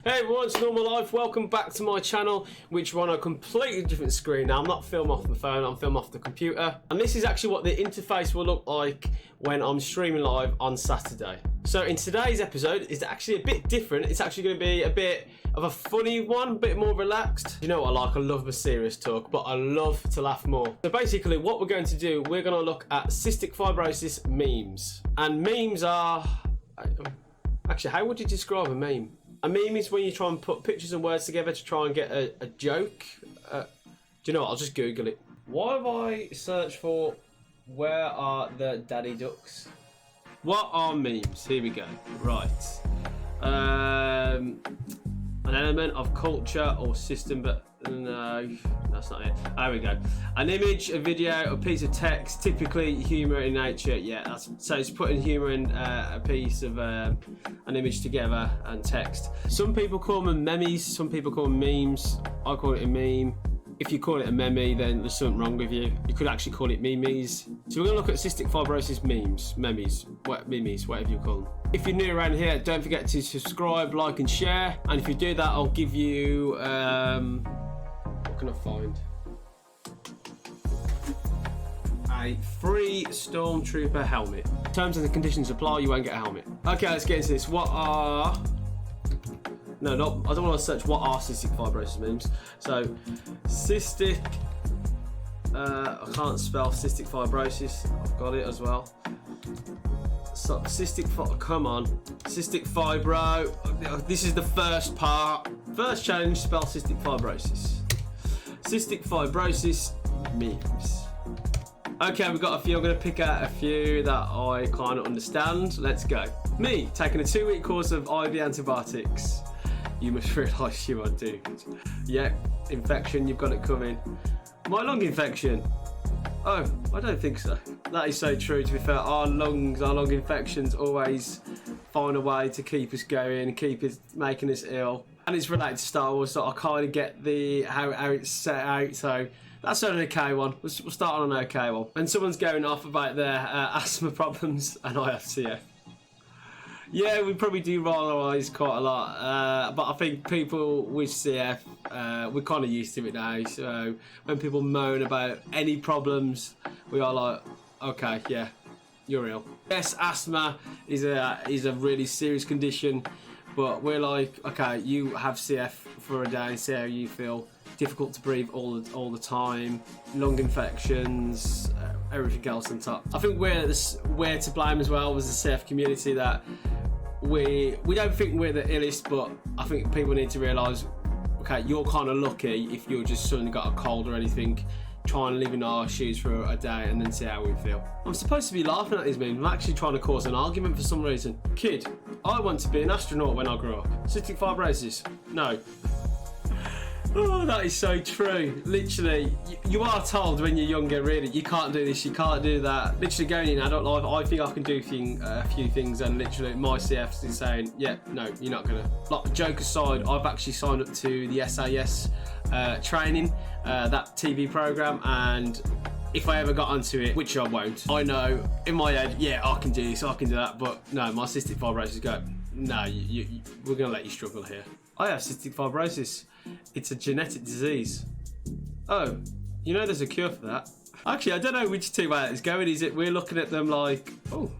Hey everyone, it's Normal Life. Welcome back to my channel, which we're on a completely different screen now. I'm not filming off my phone, I'm filming off the computer. And this is actually what the interface will look like when I'm streaming live on Saturday. So in today's episode, it's actually a bit different. It's actually going to be a bit of a funny one, a bit more relaxed. You know what I like? I love my serious talk, but I love to laugh more. So basically what we're going to do, we're going to look at cystic fibrosis memes. And memes are... Actually, how would you describe a meme? A meme is when you try and put pictures and words together to try and get a joke. Do you know what? I'll just Google it. Why have I searched for where are the daddy ducks? What are memes? Here we go. Right. An element of culture or system, but no, that's not it. There we go. An image, a video, a piece of text, typically humour in nature. Yeah, so it's putting humour in a piece of an image together and text. Some people call them memes, some people call them memes. I call it a meme. If you call it a meme, then there's something wrong with you. You could actually call it memes. So we're going to look at cystic fibrosis memes, memes, whatever you call them. If you're new around here, don't forget to subscribe, like and share. And if you do that, I'll give you, what can I find? A free Stormtrooper helmet. Terms and the conditions apply, you won't get a helmet. Okay, let's get into this. I don't want to search what are cystic fibrosis memes. So, cystic, I can't spell cystic fibrosis. I've got it as well. So, cystic fibro. This is the first part. First challenge, spell cystic fibrosis. Cystic fibrosis memes. Okay, we've got a few. I'm going to pick out a few that I kind of understand. Let's go. Me, taking a 2-week course of IV antibiotics. You must realise you are doomed. Yeah, infection, you've got it coming. My lung infection. Oh, I don't think so. That is so true, to be fair. Our lung infections always find a way to keep us going, making us ill. And it's related to Star Wars, so I kind of get how it's set out. So that's an okay one. We'll start on an okay one. And someone's going off about their asthma problems, and I have CF. Yeah, we probably do roll our eyes quite a lot, but I think people with CF, we're kind of used to it now. So when people moan about any problems, we are like, okay, yeah, you're ill. Yes, asthma is a really serious condition, but we're like, okay, you have CF for a day, see how you feel. Difficult to breathe all the time, lung infections, everything else on top. I think we're to blame as well was the CF community, that we don't think we're the illest, but I think people need to realise, okay, you're kind of lucky if you're just suddenly got a cold or anything. Try and live in our shoes for a day and then see how we feel. I'm supposed to be laughing at these memes. I'm actually trying to cause an argument for some reason. Kid, I want to be an astronaut when I grow up. Cystic fibrosis? No. Oh, that is so true. Literally, you are told when you're younger, really, you can't do this, you can't do that. Literally going in adult life, I think I can do a few things, and literally my CF's is saying, yeah, no, you're not gonna. Like, joke aside, I've actually signed up to the SAS training, that TV program, and if I ever got onto it, which I won't, I know in my head, yeah, I can do this, I can do that, but no, my cystic fibrosis go, no, we're gonna let you struggle here. I have cystic fibrosis. It's a genetic disease. Oh, you know there's a cure for that. Actually, I don't know which two way it's going. Is it we're looking at them like, oh,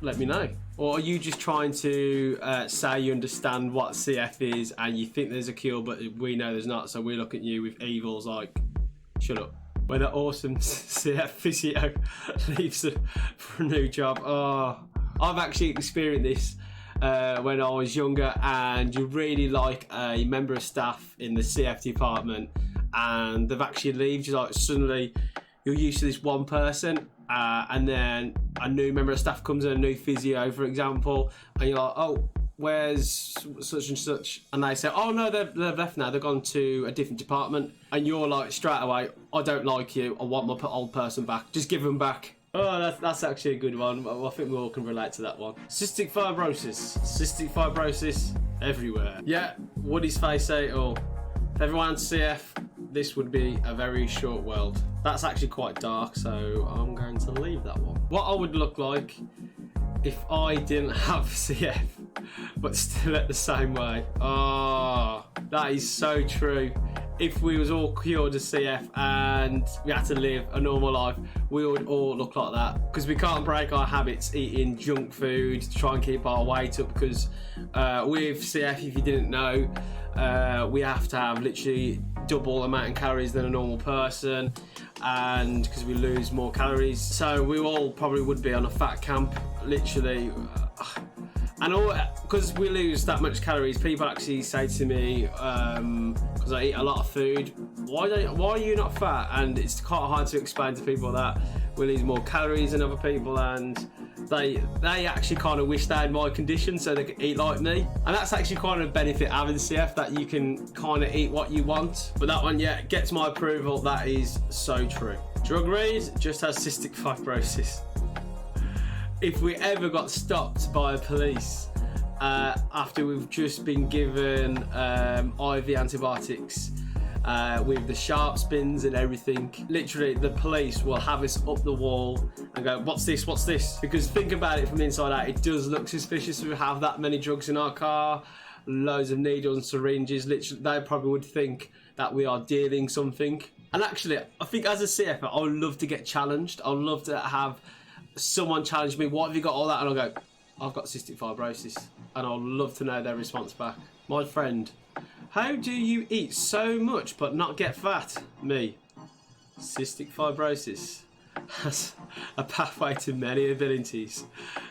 let me know? Or are you just trying to say you understand what CF is and you think there's a cure, but we know there's not, so we look at you with evils like, shut up. When an awesome CF physio leaves for a new job. Oh, I've actually experienced this. When I was younger, and you really like a member of staff in the CF department, and they've actually left. Like suddenly you're used to this one person, and then a new member of staff comes in, a new physio, for example, and you're like, oh, where's such and such? And they say, oh no, they've left now, they've gone to a different department, and you're like straight away, I don't like you, I want my old person back, just give them back. Oh, that's actually a good one. I think we all can relate to that one. Cystic fibrosis everywhere. Yeah, Woody's face say it all. If everyone's CF, this would be a very short world. That's actually quite dark, so I'm going to leave that one. What I would look like if I didn't have CF. but still at the same way. Oh, that is so true. If we was all cured of CF and we had to live a normal life, we would all look like that, because we can't break our habits eating junk food to try and keep our weight up, because with CF, if you didn't know, we have to have literally double the amount of calories than a normal person, and because we lose more calories, so we all probably would be on a fat camp, literally. And all because we lose that much calories, people actually say to me, because I eat a lot of food, why are you not fat? And it's quite hard to explain to people that we lose more calories than other people, and they actually kind of wish they had my condition so they could eat like me. And that's actually kind of a benefit having CF, that you can kind of eat what you want. But that one, yeah, gets my approval. That is so true. Drug read just has cystic fibrosis. If we ever got stopped by police after we've just been given IV antibiotics with the sharp spins and everything, literally the police will have us up the wall and go, what's this, what's this? Because think about it from the inside out, it does look suspicious. We have that many drugs in our car, loads of needles and syringes. Literally, they probably would think that we are dealing something. And actually, I think as a CFer, I would love to get challenged. I'd love to have someone challenge me, what have you got, all that, and I'll go, I've got cystic fibrosis, and I'll love to know their response back. My friend, how do you eat so much but not get fat? Me, cystic fibrosis has a pathway to many abilities,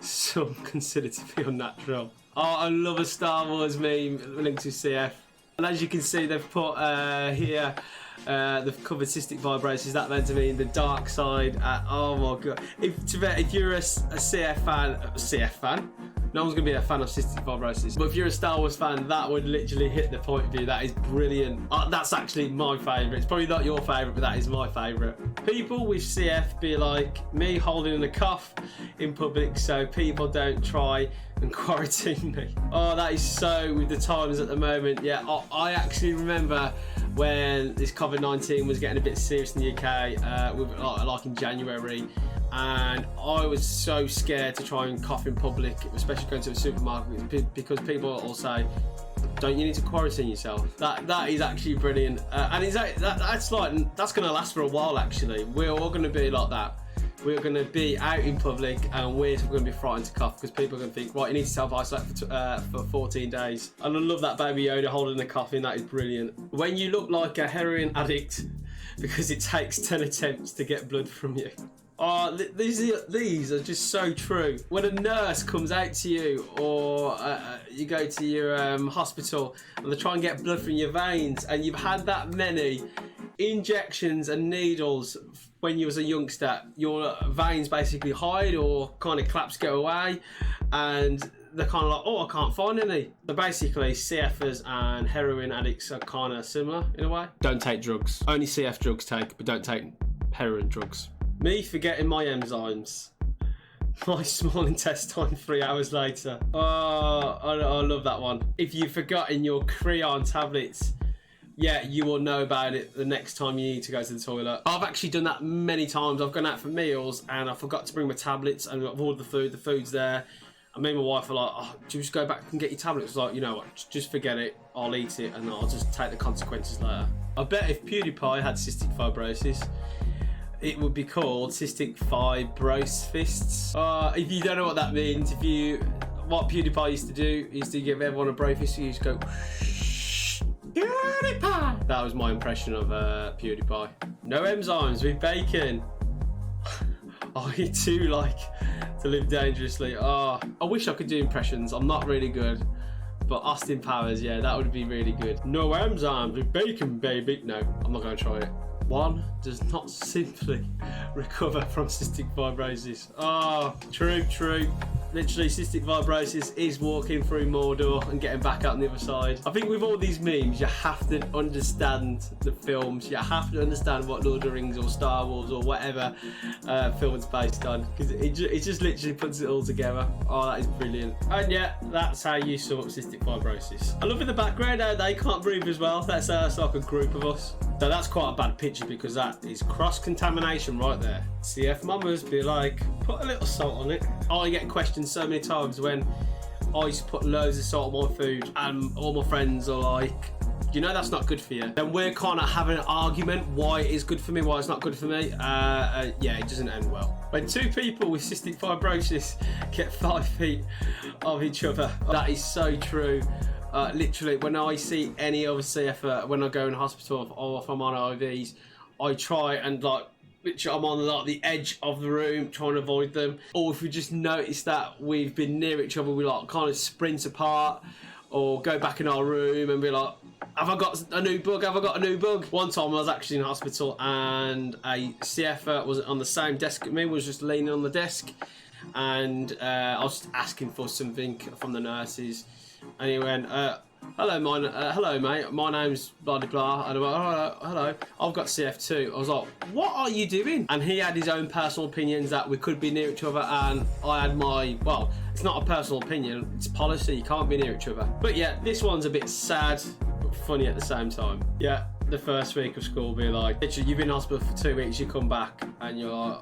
some consider to be unnatural. Oh, I love a Star Wars meme linked to CF, and as you can see, they've put here, they've covered cystic fibrosis. That meant to mean the dark side. Oh my god! If you're a CF fan, no one's gonna be a fan of cystic fibrosis. But if you're a Star Wars fan, that would literally hit the point of view. That is brilliant. That's actually my favourite. It's probably not your favourite, but that is my favourite. People with CF be like me, holding in a cough in public, so people don't try and quarantine me. Oh, that is so with the times at the moment. Yeah, I actually remember when this COVID-19 was getting a bit serious in the UK, like in January, and I was so scared to try and cough in public, especially going to the supermarket, because people will say, don't you need to quarantine yourself? That is actually brilliant, and that's going to last for a while. Actually, we're all going to be like that. We're going to be out in public and we're going to be frightened to cough, because people are going to think, right, you need to self-isolate for 14 days. And I love that Baby Yoda holding the coffin. That is brilliant. When you look like a heroin addict because it takes 10 attempts to get blood from you. Oh, these are just so true. When a nurse comes out to you, or you go to your hospital and they try and get blood from your veins, and you've had that many injections and needles when you was a youngster, your veins basically hide or kind of collapse, go away, and they're kind of like, oh, I can't find any. So basically, CFers and heroin addicts are kind of similar in a way. Don't take drugs. Only CF drugs take, but don't take heroin drugs. Me forgetting my enzymes. My small intestine 3 hours later. Oh, I love that one. If you've forgotten your Creon tablets, yeah, you will know about it the next time you need to go to the toilet. I've actually done that many times. I've gone out for meals and I forgot to bring my tablets, and I've ordered the food's there. And me and my wife are like, oh, do you just go back and get your tablets? Like, you know what, just forget it. I'll eat it and I'll just take the consequences later. I bet if PewDiePie had cystic fibrosis, it would be called cystic fibrosis fists. If you don't know what that means, what PewDiePie used to do is to give everyone a bro fist. He used to go, PewDiePie! That was my impression of PewDiePie. No enzymes with bacon. I too like to live dangerously. I wish I could do impressions. I'm not really good. But Austin Powers, yeah, that would be really good. No enzymes with bacon, baby. No, I'm not going to try it. One does not simply recover from cystic fibrosis. True. Literally, cystic fibrosis is walking through Mordor and getting back out on the other side. I think with all these memes, you have to understand the films. You have to understand what Lord of the Rings or Star Wars or whatever film it's based on, because it just literally puts it all together. Oh, that is brilliant. And yeah, that's how you sum up cystic fibrosis. I love in the background how they can't breathe as well. That's like a group of us. So that's quite a bad picture, because that is cross-contamination right there. CF mamas be like, put a little salt on it. I get questioned so many times when I used to put loads of salt on my food, and all my friends are like, you know that's not good for you. Then we're kind of having an argument why it is good for me, why it's not good for me. Yeah, it doesn't end well. When two people with cystic fibrosis get 5 feet of each other, that is so true. Literally, when I see any other CF, when I go in hospital or if I'm on IVs, I try and like, literally I'm on like the edge of the room trying to avoid them. Or if we just notice that we've been near each other, we like kind of sprint apart or go back in our room and be like, have I got a new bug? Have I got a new bug? One time I was actually in hospital and a CF was on the same desk as me, was just leaning on the desk, and I was just asking for something from the nurses, and he went, hello mate, my name's blah blah blah, and I went, hello, I've got CF2. I was like, what are you doing? And he had his own personal opinions that we could be near each other, and I had my, well, it's not a personal opinion, it's policy, you can't be near each other. But yeah, this one's a bit sad but funny at the same time. Yeah, the first week of school be like, literally, you've been in hospital for 2 weeks, you come back and you're like,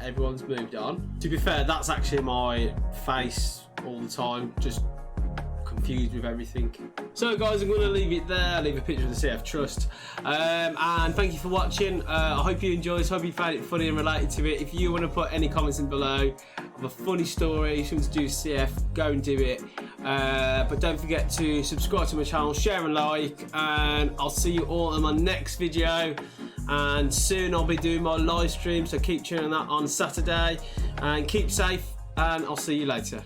everyone's moved on. To be fair, that's actually my face all the time, just confused with everything. So guys, I'm going to leave it there. I'll leave a picture of the CF Trust, and thank you for watching. I hope you enjoyed this, hope you found it funny and related to it. If you want to put any comments in below of a funny story, something to do with CF, go and do it, but don't forget to subscribe to my channel, share and like, and I'll see you all in my next video. And soon I'll be doing my live stream, so keep tuning that on Saturday, and keep safe, and I'll see you later.